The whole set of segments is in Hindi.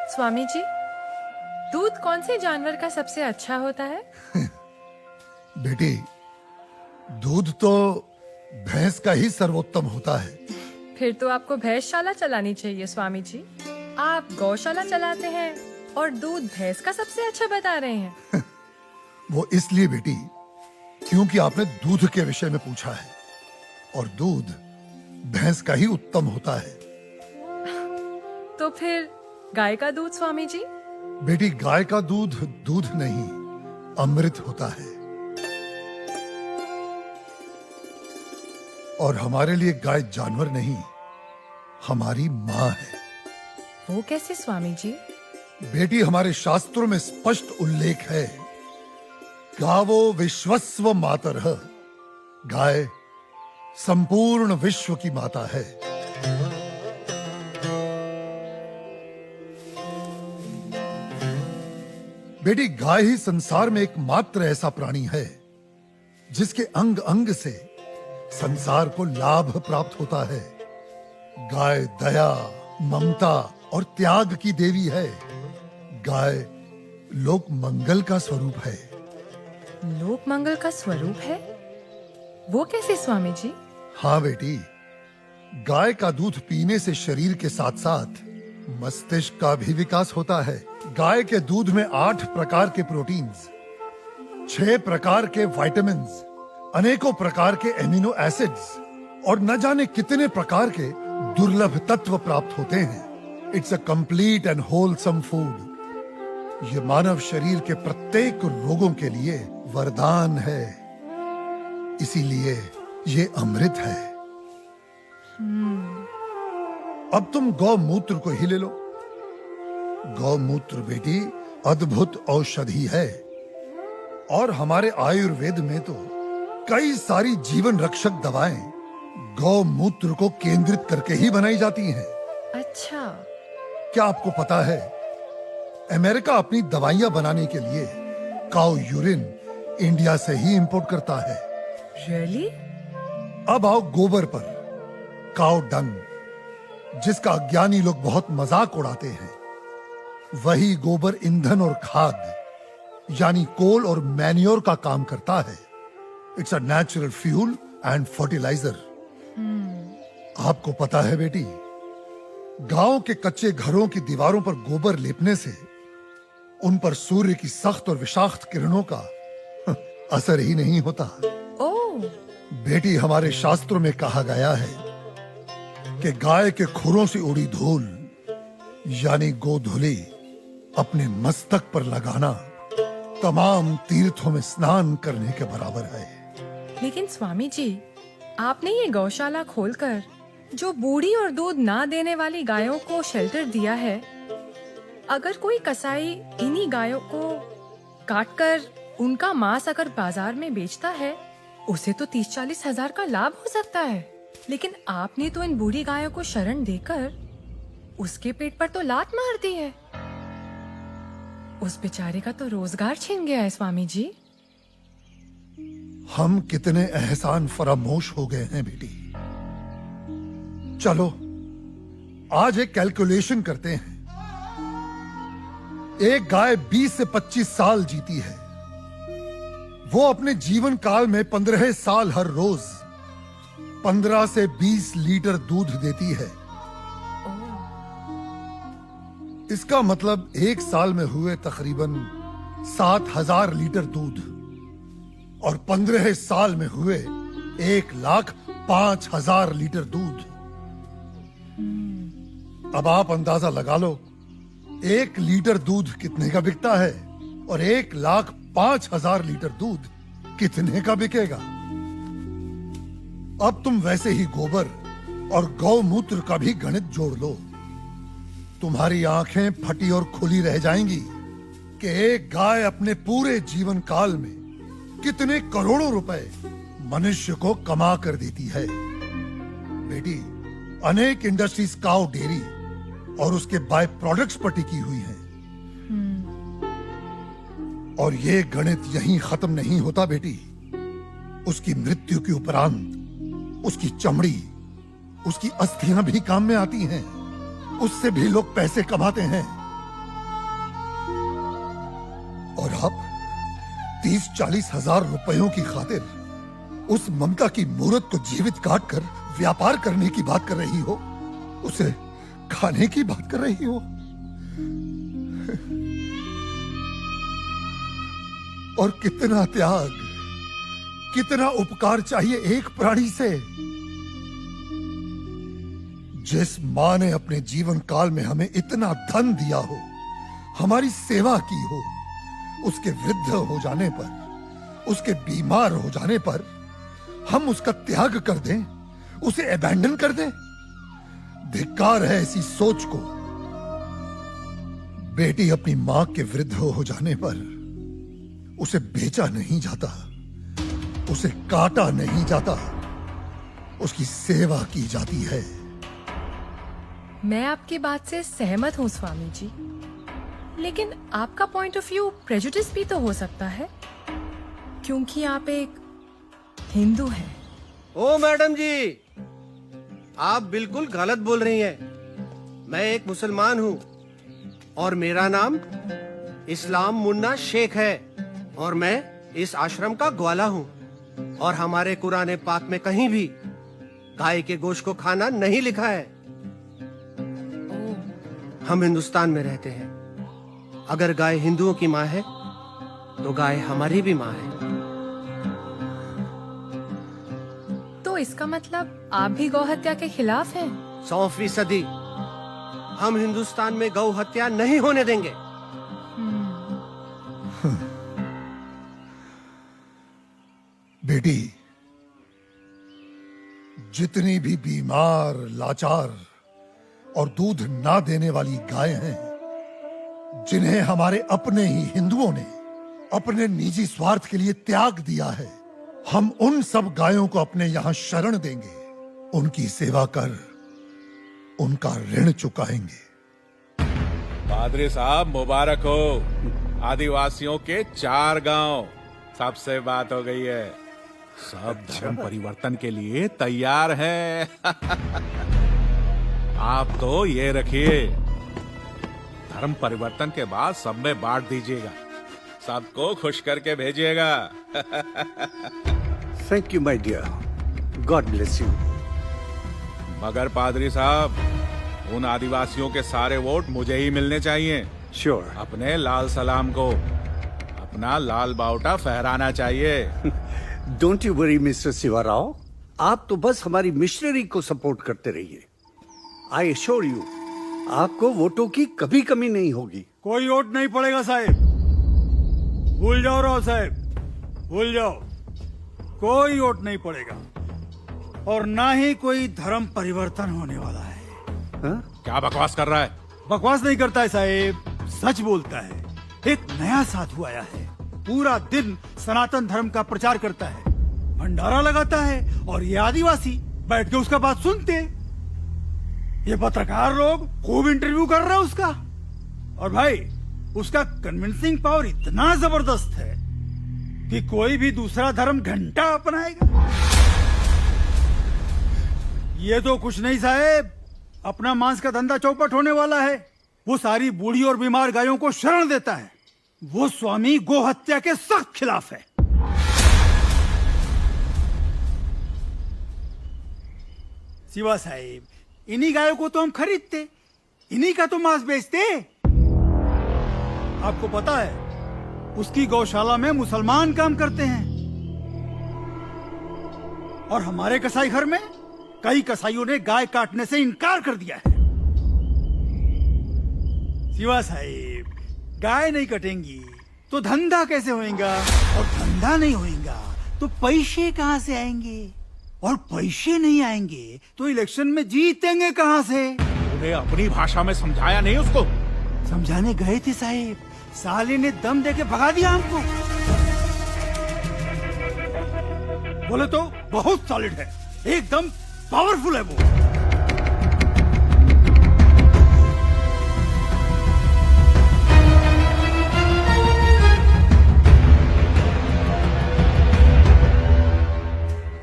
स्वामी जी, दूध कौन से जानवर का सबसे अच्छा होता है? बेटी, दूध तो भैंस का ही सर्वोत्तम होता है। फिर तो आपको भैंसशाला चलानी चाहिए स्वामी जी। आप गौशाला चलाते हैं और दूध भैंस का सबसे अच्छा बता रहे हैं। वो इसलिए बेटी, क्योंकि आपने दूध के विषय में पूछा है और दूध भैंस का ही उत्तम होता है। तो फिर गाय का दूध स्वामी जी? बेटी, गाय का दूध दूध नहीं, अमृत होता है। और हमारे लिए गाय जानवर नहीं, हमारी माँ है। वो कैसे स्वामी जी? बेटी, हमारे शास्त्रों में स्पष्ट उल्लेख है, गावो विश्वस्व मातरः, गाय संपूर्ण विश्व की माता है। बेटी, गाय ही संसार में एकमात्र ऐसा प्राणी है जिसके अंग अंग से संसार को लाभ प्राप्त होता है। गाय दया, ममता और त्याग की देवी है। गाय लोक मंगल का स्वरूप है। लोक मंगल का स्वरूप है? वो कैसे स्वामी जी? हाँ बेटी, गाय का दूध पीने से शरीर के साथ साथ मस्तिष्क का भी विकास होता है। गाय के दूध में 8 प्रकार के प्रोटीन्स, 6 प्रकार के विटामिन्स, अनेकों प्रकार के एमिनो एसिड्स और न जाने कितने प्रकार के दुर्लभ तत्व प्राप्त होते हैं। It's a complete and wholesome food. ये मानव शरीर के प्रत्येक रोगों के लिए वरदान है। इसीलिए ये अमृत है। अब तुम गौमूत्र को ही ले लो। गौमूत्र बेटी अद्भुत औषधि है और हमारे आयुर्वेद में तो कई सारी जीवन रक्षक दवाएं गौमूत्र को केंद्रित करके ही बनाई जाती हैं। अच्छा। क्या आपको पता है, अमेरिका अपनी दवाइयां बनाने के लिए काऊ यूरिन इंडिया से ही इंपोर्ट करता है। रियली? अब आओ गोबर पर। काऊ डंग, जिसका अज्ञानी लोग बहुत मजाक उड़ाते हैं, वही गोबर ईंधन और खाद यानी कोल और मैन्योर का काम करता है। It's a natural fuel and fertiliser. आपको पता है बेटी, गांव के कच्चे घरों की दीवारों पर गोबर लेपने से उन पर सूर्य की सख्त और विषाक्त किरणों का असर ही नहीं होता। ओह। बेटी, हमारे शास्त्रों में कहा गया है कि गाय के खुरों से उड़ी धूल यानी गोधूली अपने मस्तक पर लगाना तमाम तीर्थों में स्नान करने के बराबर है। लेकिन स्वामी जी, आपने ये गौशाला खोलकर जो बूढ़ी और दूध ना देने वाली गायों को शेल्टर दिया है, अगर कोई कसाई इन्हीं गायों को काटकर उनका मांस अगर बाजार में बेचता है, उसे तो 30-40 हजार का लाभ हो सकता है। लेकिन आपने तो इन बूढ़ी गायों को शरण देकर उसके पेट पर तो लात मार दी है। उस बेचारे का तो रोजगार छिन गया है स्वामी जी। हम कितने एहसान फरामोश हो गए हैं बेटी। चलो आज एक कैलकुलेशन करते हैं। एक गाय 20 से 25 साल जीती है। वो अपने जीवन काल में 15 साल हर रोज 15 से 20 लीटर दूध देती है। इसका मतलब एक साल में हुए तकरीबन 7,000 लीटर दूध और 15 साल में हुए 1,05,000 लीटर दूध। अब आप अंदाजा लगा लो, 1 लीटर दूध कितने का बिकता है और 1,05,000 लीटर दूध कितने का बिकेगा। अब तुम वैसे ही गोबर और गौमूत्र का भी गणित जोड़ लो। तुम्हारी आंखें फटी और खुली रह जाएंगी कि एक गाय अपने पूरे जीवन काल में कितने करोड़ों रुपए मनुष्य को कमा कर देती है। बेटी, अनेक इंडस्ट्रीज काऊ डेयरी और उसके बाय प्रोडक्ट्स पर टिकी हुई हैं। और ये गणित यहीं खत्म नहीं होता बेटी। उसकी मृत्यु के उपरांत उसकी चमड़ी, उसकी अस्थियां भी काम में आती हैं। उससे भी लोग पैसे कमाते हैं। आप 30-40 हजार रुपयों की खातिर उस ममता की मूर्त को जीवित काट कर व्यापार करने की बात कर रही हो, उसे खाने की बात कर रही हो। और कितना त्याग, कितना उपकार चाहिए एक प्राणी से। जिस मां ने अपने जीवन काल में हमें इतना धन दिया हो, हमारी सेवा की हो, उसके वृद्ध हो जाने पर, उसके बीमार हो जाने पर हम उसका त्याग कर दें, उसे अबैंडन कर दें। धिक्कार है ऐसी सोच को। बेटी अपनी मां के वृद्ध हो जाने पर उसे बेचा नहीं जाता, उसे काटा नहीं जाता, उसकी सेवा की जाती है। मैं आपकी बात से सहमत हूँ स्वामी जी, लेकिन आपका पॉइंट ऑफ व्यू प्रेजुडिस भी तो हो सकता है, क्योंकि आप एक हिंदू हैं। ओ मैडम जी, आप बिल्कुल गलत बोल रही हैं। मैं एक मुसलमान हूँ और मेरा नाम इस्लाम मुन्ना शेख है और मैं इस आश्रम का ग्वाला हूँ और हमारे कुरान पाक में कहीं भी गाय के गोश्त को खाना नहीं लिखा है। हम हिंदुस्तान में रहते हैं। अगर गाय हिंदुओं की माँ है तो गाय हमारी भी माँ है। तो इसका मतलब आप भी गौ हत्या के खिलाफ हैं? 100%। हम हिंदुस्तान में गौ हत्या नहीं होने देंगे। बेटी, जितनी भी बीमार, लाचार और दूध ना देने वाली गाय हैं, जिन्हें हमारे अपने ही हिंदुओं ने अपने निजी स्वार्थ के लिए त्याग दिया है, हम उन सब गायों को अपने यहां शरण देंगे, उनकी सेवा कर उनका ऋण चुकाएंगे। पादरी साहब मुबारक हो। आदिवासियों के 4 गांव, सबसे बात हो गई है। सब धर्म परिवर्तन के लिए तैयार हैं। आप तो ये रखिए, धर्म परिवर्तन के बाद सब में बांट दीजिएगा, सबको खुश करके भेजिएगा। Thank you my dear, God bless you. मगर पादरी साहब, उन आदिवासियों के सारे वोट मुझे ही मिलने चाहिए। श्योर। अपने लाल सलाम को अपना लाल बावटा फहराना चाहिए। Don't you worry mister Shiva Rao, आप तो बस हमारी मिशनरी को सपोर्ट करते रहिए। आई एश्योर यू, आपको वोटों की कभी कमी नहीं होगी। कोई वोट नहीं पड़ेगा साहब, भूल जाओ राव साहब, भूल जाओ। कोई वोट नहीं पड़ेगा और ना ही कोई धर्म परिवर्तन होने वाला है। हाँ? क्या बकवास कर रहा है? बकवास नहीं करता है साहब, सच बोलता है। एक नया साधु आया है, पूरा दिन सनातन धर्म का प्रचार करता है, भंडारा लगाता है और ये आदिवासी बैठ के उसका बात सुनते। ये पत्रकार लोग खूब इंटरव्यू कर रहे हैं उसका। और भाई, उसका कन्विंसिंग पावर इतना जबरदस्त है कि कोई भी दूसरा धर्म घंटा अपनाएगा। ये तो कुछ नहीं साहब, अपना मांस का धंधा चौपट होने वाला है। वो सारी बूढ़ी और बीमार गायों को शरण देता है। वो स्वामी गो हत्या के सख्त खिलाफ है। शिवा साहिब, इन्हीं गायों को तो हम खरीदते, इन्हीं का तो मांस बेचते। आपको पता है, उसकी गौशाला में मुसलमान काम करते हैं और हमारे कसाई घर में कई कसाईयों ने गाय काटने से इनकार कर दिया है। शिवा साहिब, गाय नहीं कटेंगी तो धंधा कैसे होएगा, और धंधा नहीं होएगा तो पैसे कहां से आएंगे, और पैसे नहीं आएंगे तो इलेक्शन में जीतेंगे कहां से। उन्हें अपनी भाषा में समझाया नहीं उसको? समझाने गए थे साहिब, साले ने दम देके भगा दिया हमको। बोले तो बहुत सॉलिड है, एकदम पावरफुल है वो।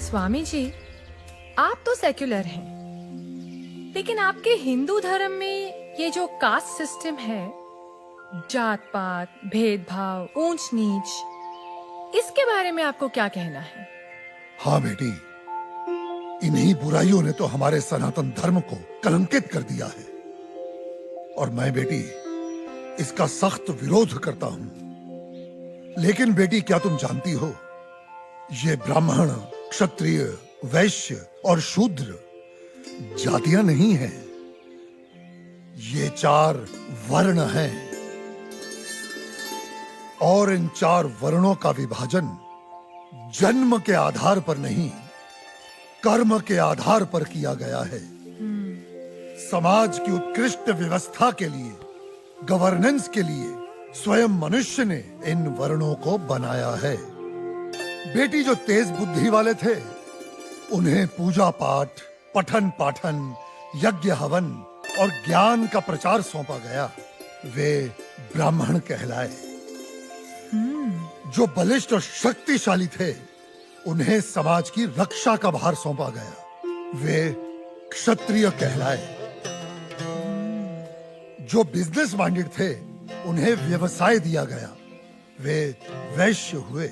स्वामी जी, आप तो सेक्युलर हैं, लेकिन आपके हिंदू धर्म में ये जो कास्ट सिस्टम है, जात पात, भेदभाव, ऊंच नीच, इसके बारे में आपको क्या कहना है? हाँ बेटी, इन्हीं बुराइयों ने तो हमारे सनातन धर्म को कलंकित कर दिया है और मैं बेटी इसका सख्त विरोध करता हूं। लेकिन बेटी, क्या तुम जानती हो, ये ब्राह्मण, क्षत्रिय, वैश्य और शूद्र जातियां नहीं हैं, ये 4 वर्ण हैं और इन 4 वर्णों का विभाजन जन्म के आधार पर नहीं, कर्म के आधार पर किया गया है। समाज की उत्कृष्ट व्यवस्था के लिए, गवर्नेंस के लिए स्वयं मनुष्य ने इन वर्णों को बनाया है। बेटी, जो तेज बुद्धि वाले थे उन्हें पूजा पाठ, पठन पाठन, यज्ञ हवन और ज्ञान का प्रचार सौंपा गया, वे ब्राह्मण कहलाए। जो बलिष्ठ और शक्तिशाली थे उन्हें समाज की रक्षा का भार सौंपा गया, वे क्षत्रिय कहलाए। जो बिजनेस माइंडेड थे उन्हें व्यवसाय दिया गया, वे वैश्य हुए।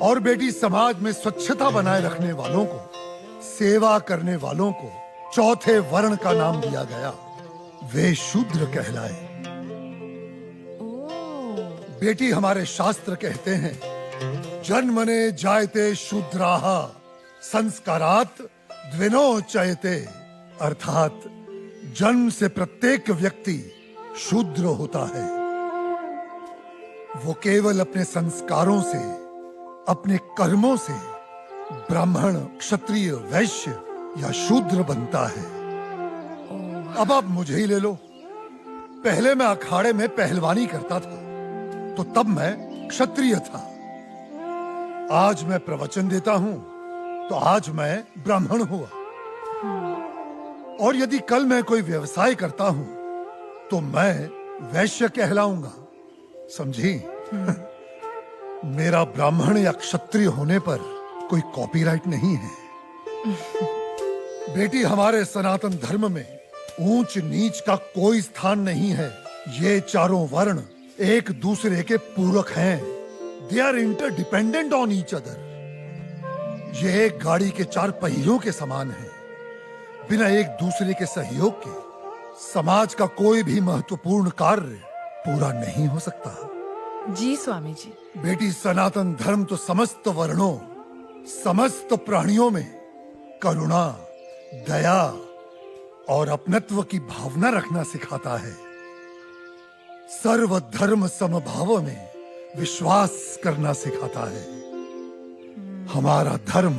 और बेटी, समाज में स्वच्छता बनाए रखने वालों को, सेवा करने वालों को 4थे वर्ण का नाम दिया गया, वे शूद्र कहलाए। बेटी, हमारे शास्त्र कहते हैं, जन्मने जायते शूद्राः संस्कारात् द्विनोच्यते, अर्थात जन्म से प्रत्येक व्यक्ति शूद्र होता है। वो केवल अपने संस्कारों से, अपने कर्मों से ब्राह्मण, क्षत्रिय, वैश्य या शूद्र बनता है। अब आप मुझे ही ले लो, पहले मैं अखाड़े में पहलवानी करता था तो तब मैं क्षत्रिय था, आज मैं प्रवचन देता हूं तो आज मैं ब्राह्मण हुआ, और यदि कल मैं कोई व्यवसाय करता हूं तो मैं वैश्य कहलाऊंगा, समझी? मेरा ब्राह्मण या क्षत्रिय होने पर कोई कॉपीराइट नहीं है। बेटी, हमारे सनातन धर्म में ऊंच नीच का कोई स्थान नहीं है। ये 4 वर्ण एक दूसरे के पूरक हैं। They are interdependent on each other. ये एक गाड़ी के 4 पहियों के समान है। बिना एक दूसरे के सहयोग के समाज का कोई भी महत्वपूर्ण कार्य पूरा नहीं हो सकता। जी स्वामी जी। बेटी, सनातन धर्म तो समस्त वर्णों, समस्त प्राणियों में करुणा, दया और अपनत्व की भावना रखना सिखाता है। सर्व धर्म समभाव में विश्वास करना सिखाता है। हमारा धर्म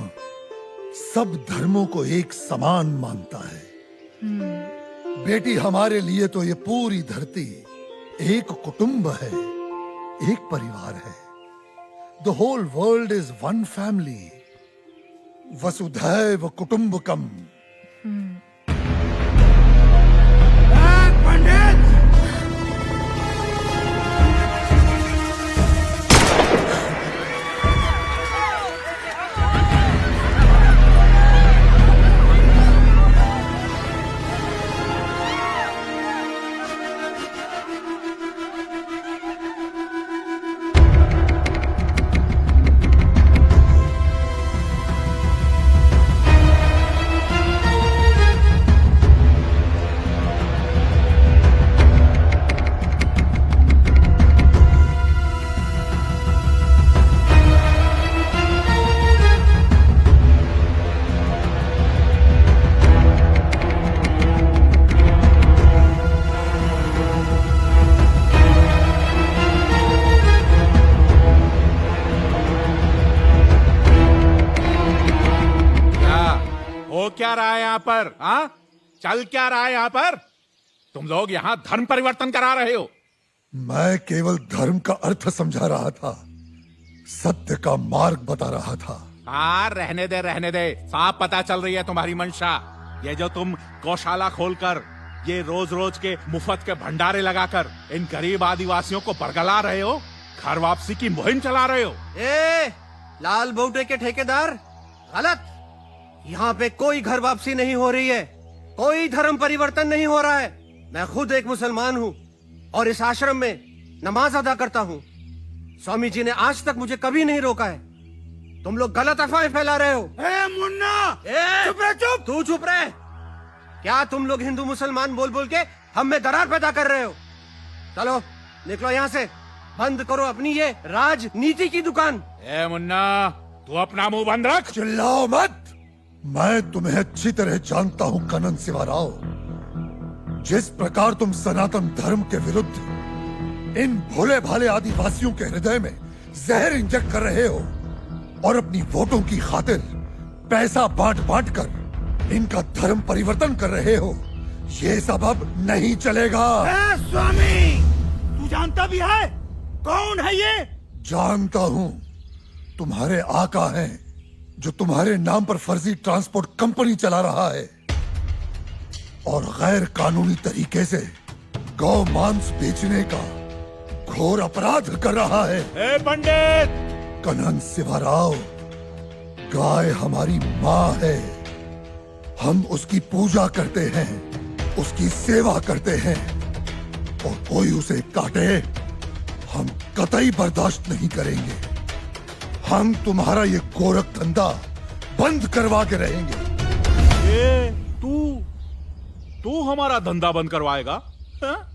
सब धर्मों को एक समान मानता है। बेटी, हमारे लिए तो ये पूरी धरती एक कुटुंब है, एक परिवार है। The whole world is one family, वसुधैव कुटुंबकम। पंडित, क्या रहा है यहाँ पर? हाँ, चल क्या रहा है यहाँ पर? तुम लोग यहाँ धर्म परिवर्तन करा रहे हो। मैं केवल धर्म का अर्थ समझा रहा था, सत्य का मार्ग बता रहा था। हाँ, रहने दे रहने दे, साफ पता चल रही है तुम्हारी मंशा। ये जो तुम गौशाला खोलकर, ये रोज रोज के मुफ्त के भंडारे लगाकर इन गरीब आदिवासियों को बरगला रहे हो, घर वापसी की मुहिम चला रहे हो। लाल बौटे के ठेकेदार, गलत। यहाँ पे कोई घर वापसी नहीं हो रही है, कोई धर्म परिवर्तन नहीं हो रहा है। मैं खुद एक मुसलमान हूँ और इस आश्रम में नमाज अदा करता हूँ। स्वामी जी ने आज तक मुझे कभी नहीं रोका है। तुम लोग गलत अफवाहें फैला रहे हो। ए मुन्ना, चुप रह, चुप। तू चुप रहे। क्या तुम लोग हिंदू मुसलमान बोल बोल के हम में दरार पैदा कर रहे हो? चलो निकलो यहाँ से, बंद करो अपनी ये राजनीति की दुकान। ए मुन्ना, तू अपना मुंह बंद रख। चिल्लाओ मत। मैं तुम्हें अच्छी तरह जानता हूं कनन शिवाराव। जिस प्रकार तुम सनातन धर्म के विरुद्ध इन भोले भाले आदिवासियों के हृदय में जहर इंजेक्ट कर रहे हो और अपनी वोटों की खातिर पैसा बांट बांट कर इनका धर्म परिवर्तन कर रहे हो, ये सब अब नहीं चलेगा। ए स्वामी, तू जानता भी है कौन है ये? जानता हूं, तुम्हारे आका हैं जो तुम्हारे नाम पर फर्जी ट्रांसपोर्ट कंपनी चला रहा है और गैर कानूनी तरीके से गौ मांस बेचने का घोर अपराध कर रहा है। ए पंडित! कनन शिवाराव, गाय हमारी माँ है। हम उसकी पूजा करते हैं, उसकी सेवा करते हैं और कोई उसे काटे हम कतई बर्दाश्त नहीं करेंगे। हम तुम्हारा ये गोरख धंधा बंद करवा के रहेंगे। ए, तू हमारा धंधा बंद करवाएगा? हाँ?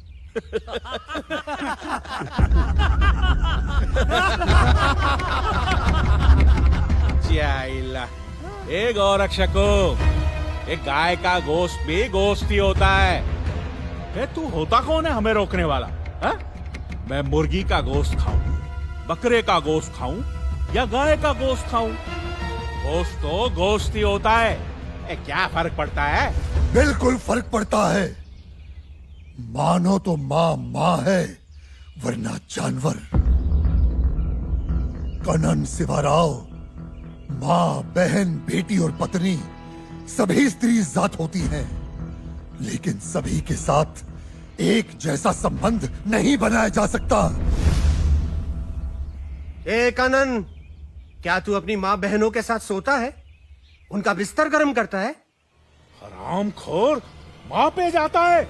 जाइला। ए गौरक्षको, एक गाय का गोश्त भी गोश्त ही होता है। ए, तू होता कौन है हमें रोकने वाला? हा? मैं मुर्गी का गोश्त खाऊं, बकरे का गोश्त खाऊं या गाय का गोश्त खाऊं, गोश्त तो गोश्त ही होता है। ए, क्या फर्क पड़ता है? बिल्कुल फर्क पड़ता है। मानो तो माँ माँ है वरना जानवर। कनन शिवाराव, माँ, बहन, बेटी और पत्नी सभी स्त्री जात होती हैं, लेकिन सभी के साथ एक जैसा संबंध नहीं बनाया जा सकता। ए कनन, क्या तू अपनी माँ बहनों के साथ सोता है? उनका बिस्तर गर्म करता है? हरामखोर, माँ पे जाता है।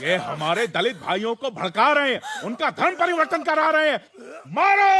ये हमारे दलित भाइयों को भड़का रहे हैं, उनका धर्म परिवर्तन करा रहे हैं। मारो!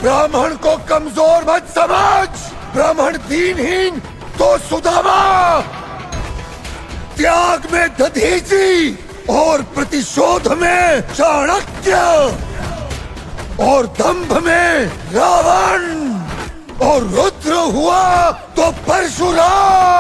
ब्राह्मण को कमजोर मत समझ। ब्राह्मण दीनहीन तो सुदामा, त्याग में दधीची और प्रतिशोध में चाणक्य और दंभ में रावण और रुद्र हुआ तो परशुराम।